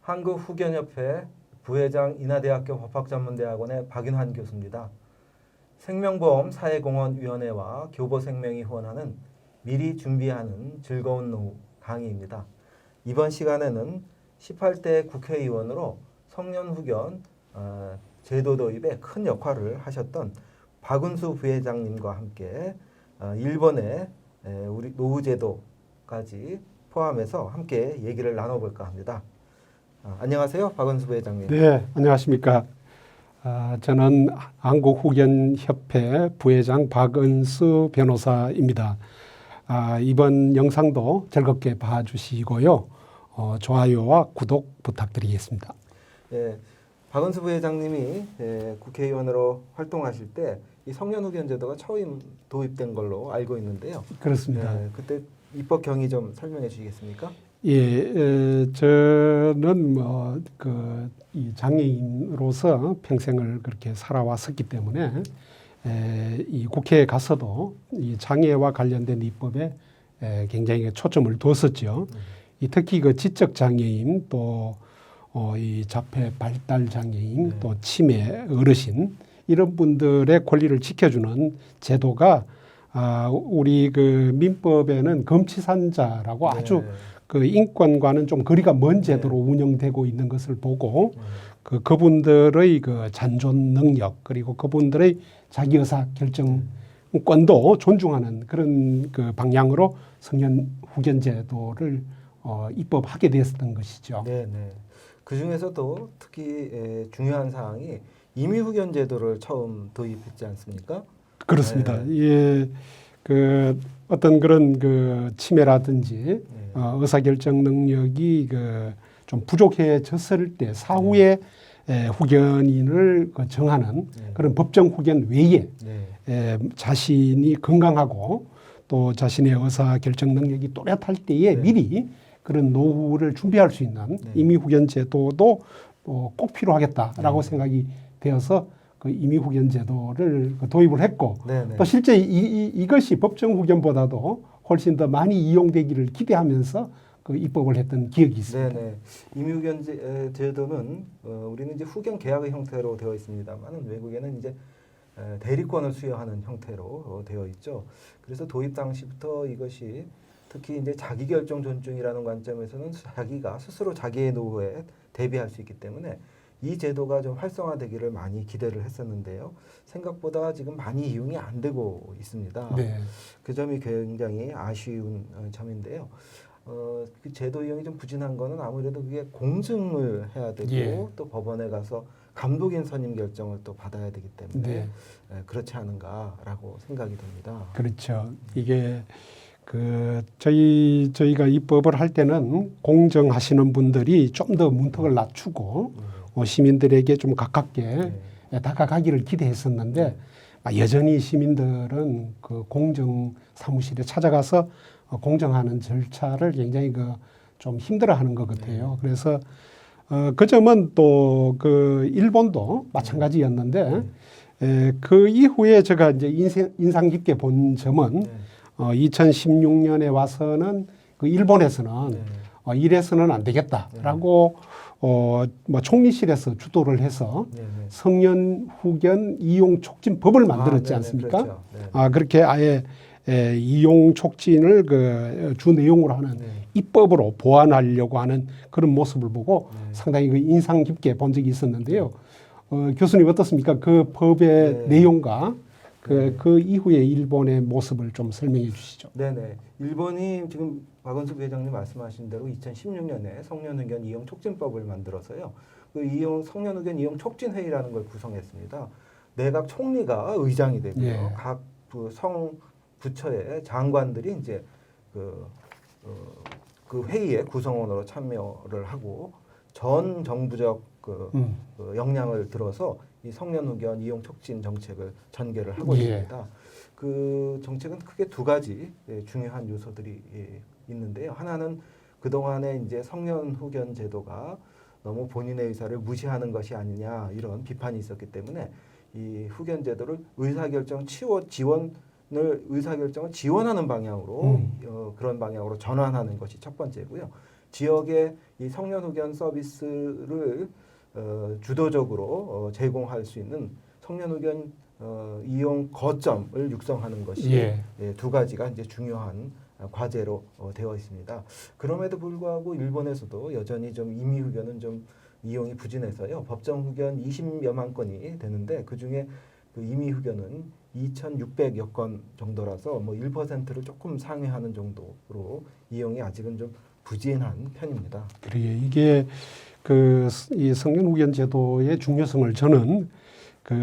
한국후견협회 부회장 인하대학교 법학전문대학원의 박윤환 교수입니다. 생명보험 사회공헌위원회와 교보생명이 후원하는 미리 준비하는 즐거운 노후 강의입니다. 이번 시간에는 18대 국회의원으로 청년후견 제도 도입에 큰 역할을 하셨던 박은수 부회장님과 함께 일본의 우리 노후제도까지 포함해서 함께 얘기를 나눠볼까 합니다. 안녕하세요, 박은수 부회장님. 네, 안녕하십니까. 저는 한국후견협회 부회장 박은수 변호사입니다. 이번 영상도 즐겁게 봐주시고요. 좋아요와 구독 부탁드리겠습니다. 예, 박은수 부회장님이 국회의원으로 활동하실 때 이 청년후견 제도가 처음 도입된 걸로 알고 있는데요. 그렇습니다. 그때 입법 경위 좀 설명해 주시겠습니까? 예, 저는 이 장애인으로서 평생을 그렇게 살아왔었기 때문에 이 국회에 가서도 이 장애와 관련된 입법에 굉장히 초점을 뒀었죠. 특히 그 지적 장애인 또 이 자폐 발달 장애인 또 치매 어르신 이런 분들의 권리를 지켜주는 제도가 우리 그 민법에는 금치산자라고 아주 그 인권과는 좀 거리가 먼 제도로 운영되고 있는 것을 보고 그분들의 그 잔존 능력 그리고 그분들의 자기 의사 결정권도 존중하는 그런 그 방향으로 청년 후견 제도를 입법하게 됐었던 것이죠. 네. 그 중에서도 특히 중요한 사항이 임의후견 제도를 처음 도입했지 않습니까? 그렇습니다. 예, 그 어떤 그런 그 치매라든지 의사결정 능력이 그 좀 부족해졌을 때 사후에 후견인을 정하는 그런 법정 후견 외에 자신이 건강하고 또 자신의 의사결정 능력이 또렷할 때에 미리 그런 노후를 준비할 수 있는 임의후견 제도도 꼭 필요하겠다라고 생각이 되어서 그 임의후견 제도를 도입을 했고 또 실제 이것이 법정 후견보다도 훨씬 더 많이 이용되기를 기대하면서 그 입법을 했던 기억이 있습니다. 임의후견 제도는 우리는 이제 후견 계약의 형태로 되어 있습니다만 외국에는 이제 대리권을 수여하는 형태로 되어 있죠. 그래서 도입 당시부터 이것이 특히 이제 자기결정 존중이라는 관점에서는 자기가 스스로 자기의 노후에 대비할 수 있기 때문에 이 제도가 좀 활성화되기를 많이 기대를 했었는데요. 생각보다 지금 많이 이용이 안 되고 있습니다. 그 점이 굉장히 아쉬운 점인데요. 그 제도 이용이 좀 부진한 거는 아무래도 그게 공증을 해야 되고 또 법원에 가서 감독인 선임 결정을 또 받아야 되기 때문에 그렇지 않은가라고 생각이 듭니다. 그렇죠. 이게 저희가 입법을 할 때는 공정하시는 분들이 좀 더 문턱을 낮추고 시민들에게 좀 가깝게 다가가기를 기대했었는데 여전히 시민들은 그 공정 사무실에 찾아가서 공정하는 절차를 굉장히 좀 힘들어하는 것 같아요. 그래서 그 점은 또 그 일본도 마찬가지였는데 그 이후에 제가 이제 인상 깊게 본 점은 2016년에 와서는 그 일본에서는 이래서는 안 되겠다라고 총리실에서 주도를 해서 청년 후견 이용 촉진법을 만들었지 않습니까? 그렇죠. 그렇게 아예 이용 촉진을 주 내용으로 하는 입법으로 보완하려고 하는 그런 모습을 보고 상당히 인상 깊게 본 적이 있었는데요. 교수님 어떻습니까? 그 법의 내용과 그 이후에 일본의 모습을 좀 설명해 주시죠. 네네. 일본이 지금 박은수 부회장님 말씀하신 대로 2016년에 청년후견 이용 촉진법을 만들어서요. 그 청년후견 이용 촉진회의라는 걸 구성했습니다. 내각 총리가 의장이 되고요. 각 부처의 장관들이 이제 그 회의에 구성원으로 참여를 하고 전 정부적 역량을 들어서 이 청년후견 이용 촉진 정책을 전개를 하고 있습니다. 그 정책은 크게 두 가지 중요한 요소들이 있는데요. 하나는 그동안에 이제 청년후견 제도가 너무 본인의 의사를 무시하는 것이 아니냐 이런 비판이 있었기 때문에 이 후견 제도를 의사결정을 지원하는 방향으로 그런 방향으로 전환하는 것이 첫 번째고요. 지역에 이 청년 후견 서비스를 주도적으로 제공할 수 있는 청년 후견 이용 거점을 육성하는 것이 예. 두 가지가 이제 중요한 과제로 되어 있습니다. 그럼에도 불구하고 일본에서도 여전히 좀 임의 후견은 좀 이용이 부진해서요. 법정 후견 20여만 건이 되는데 그 중에 그 임의 후견은 2,600여 건 정도라서 뭐 1%를 조금 상회하는 정도로 이용이 아직은 좀 부진한 편입니다. 그래 이게 이 성년 후견 제도의 중요성을 저는 그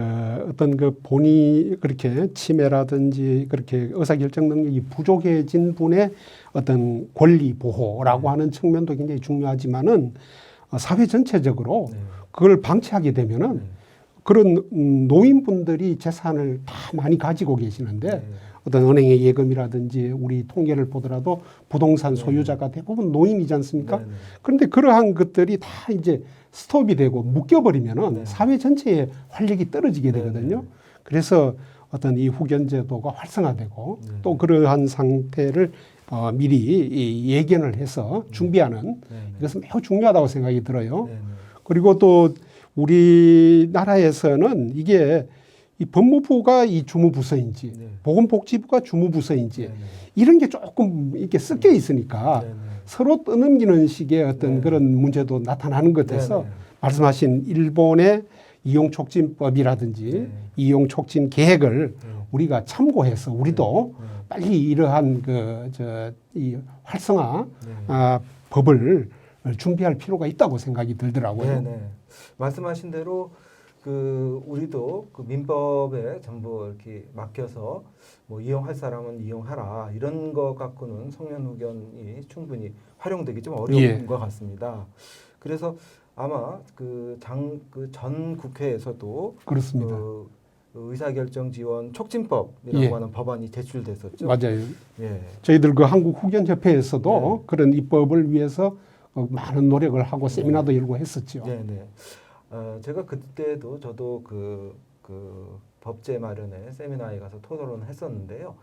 어떤 그 본이 그렇게 치매라든지 그렇게 의사결정 능력이 부족해진 분의 어떤 권리 보호라고 하는 측면도 굉장히 중요하지만은 사회 전체적으로 네. 그걸 방치하게 되면은 네. 그런 노인분들이 재산을 다 많이 가지고 계시는데 네. 어떤 은행의 예금이라든지 우리 통계를 보더라도 부동산 소유자가 대부분 노인이지 않습니까? 네. 네. 그런데 그러한 것들이 다 이제 스톱이 되고 묶여버리면은 네. 사회 전체의 활력이 떨어지게 되거든요. 네. 그래서 어떤 이 후견제도가 활성화되고 네. 또 그러한 상태를 미리 이 예견을 해서 준비하는 네. 이것은 매우 중요하다고 생각이 들어요. 네. 네. 그리고 또 우리나라에서는 이게 이 법무부가 이 주무부서인지 네. 보건복지부가 주무부서인지 네. 네. 이런 게 조금 이렇게 섞여 있으니까 네. 네. 서로 떠넘기는 식의 어떤 네. 그런 문제도 나타나는 것 같아서 네. 네. 말씀하신 일본의 이용촉진법이라든지 네. 이용촉진 계획을 네. 우리가 참고해서 우리도 네. 빨리 이러한 이 활성화 네. 법을 준비할 필요가 있다고 생각이 들더라고요. 네네. 말씀하신 대로 그 우리도 그 민법에 전부 이렇게 맡겨서 뭐 이용할 사람은 이용하라 이런 거 갖고는 성년 후견이 충분히 활용되기 좀 어려운 예. 것 같습니다. 그래서 아마 그 전 국회에서도 그렇습니다. 그 의사결정 지원 촉진법이라고 예. 하는 법안이 제출됐었죠. 맞아요. 예. 저희들 그 한국후견협회에서도 네. 그런 입법을 위해서 많은 노력을 하고 세미나도 열고 했었죠. 네네. 제가 그때도 저도 그 법제 마련에 세미나에 가서 토론을 했었는데요.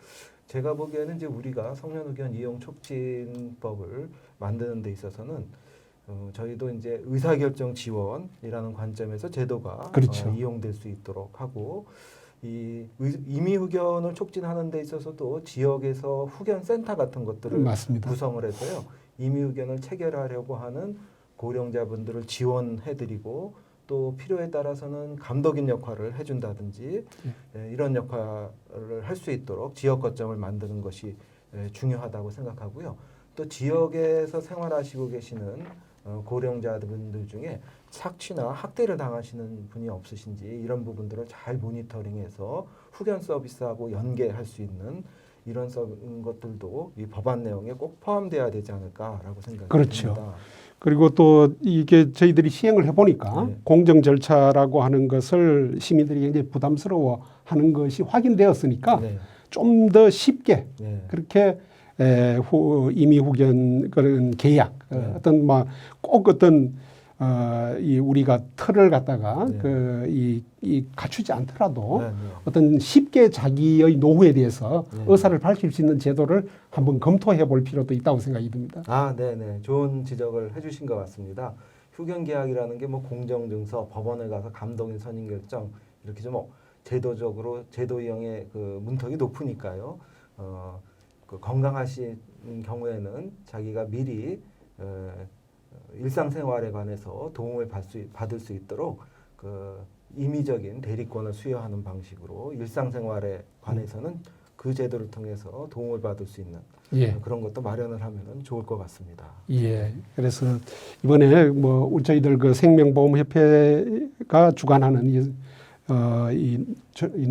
제가 보기에는 이제 우리가 성년 후견 이용 촉진법을 만드는 데 있어서는 저희도 이제 의사결정 지원이라는 관점에서 제도가 그렇죠. 이용될 수 있도록 하고 임의 후견을 촉진하는 데 있어서도 지역에서 후견 센터 같은 것들을 맞습니다. 구성을 해서요. 임의 후견을 체결하려고 하는 고령자분들을 지원해드리고 또 필요에 따라서는 감독인 역할을 해준다든지 이런 역할을 할 수 있도록 지역 거점을 만드는 것이 중요하다고 생각하고요. 또 지역에서 생활하시고 계시는 고령자분들 중에 착취나 학대를 당하시는 분이 없으신지 이런 부분들을 잘 모니터링해서 후견 서비스하고 연계할 수 있는 이런 것들도 이 법안 내용에 꼭 포함돼야 되지 않을까라고 생각합니다. 그렇죠. 그리고 또 이게 저희들이 시행을 해보니까 네. 공정 절차라고 하는 것을 시민들이 굉장히 부담스러워하는 것이 확인되었으니까 네. 좀 더 쉽게 네. 그렇게 임의 후견 그런 계약 네. 어떤 꼭 어떤 이 우리가 틀을 갖다가 네. 이 갖추지 않더라도 네. 네. 어떤 쉽게 자기의 노후에 대해서 네. 의사를 밝힐 수 있는 제도를 한번 검토해 볼 필요도 있다고 생각이 듭니다. 네네. 좋은 지적을 해주신 것 같습니다. 후견 계약이라는 게 뭐 공정증서, 법원에 가서 감독인 선임 결정 이렇게 좀 제도적으로 제도 이용의 그 문턱이 높으니까요. 그 건강하신 경우에는 자기가 미리 일상생활에 관해서 도움을 받을 수 있도록 그 임의적인 대리권을 수여하는 방식으로 일상생활에 관해서는 그 제도를 통해서 도움을 받을 수 있는 그런 것도 마련을 하면 좋을 것 같습니다. 예. 그래서 이번에 저희들 그 생명보험협회가 주관하는 이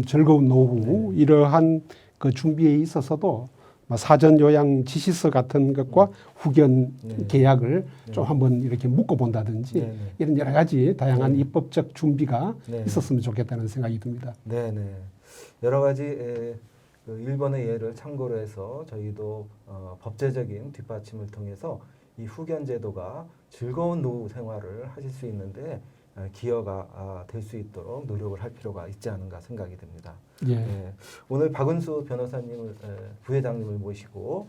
즐거운 노후 이러한 그 준비에 있어서도 사전 요양 지시서 같은 것과 후견 계약을 좀 한번 이렇게 묶어본다든지 이런 여러 가지 다양한 입법적 준비가 있었으면 좋겠다는 생각이 듭니다. 네네. 여러 가지 그 일본의 예를 참고로 해서 저희도 법제적인 뒷받침을 통해서 이 후견 제도가 즐거운 노후 생활을 하실 수 있는데 기여가 될 수 있도록 노력을 할 필요가 있지 않은가 생각이 듭니다. 예. 오늘 박은수 변호사님을 부회장님을 모시고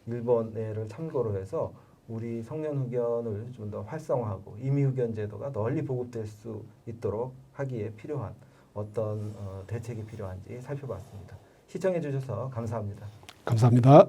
일본 예를 참고로 해서 우리 성년 후견을 좀 더 활성화하고 임의 후견 제도가 널리 보급될 수 있도록 하기에 필요한 어떤 대책이 필요한지 살펴봤습니다. 시청해 주셔서 감사합니다. 감사합니다.